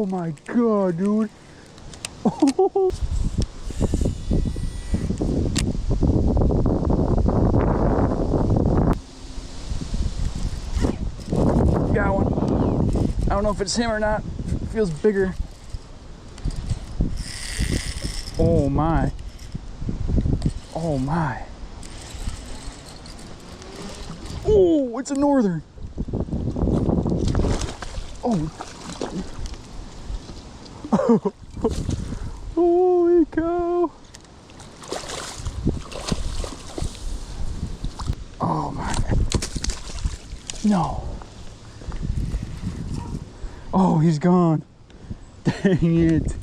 Oh my god, dude. Oh. Got one. I don't know if it's him or not. It feels bigger. Oh my. Oh my. Oh, it's a northern. Oh. Holy cow. Oh my. No. Oh, he's gone. Dang it.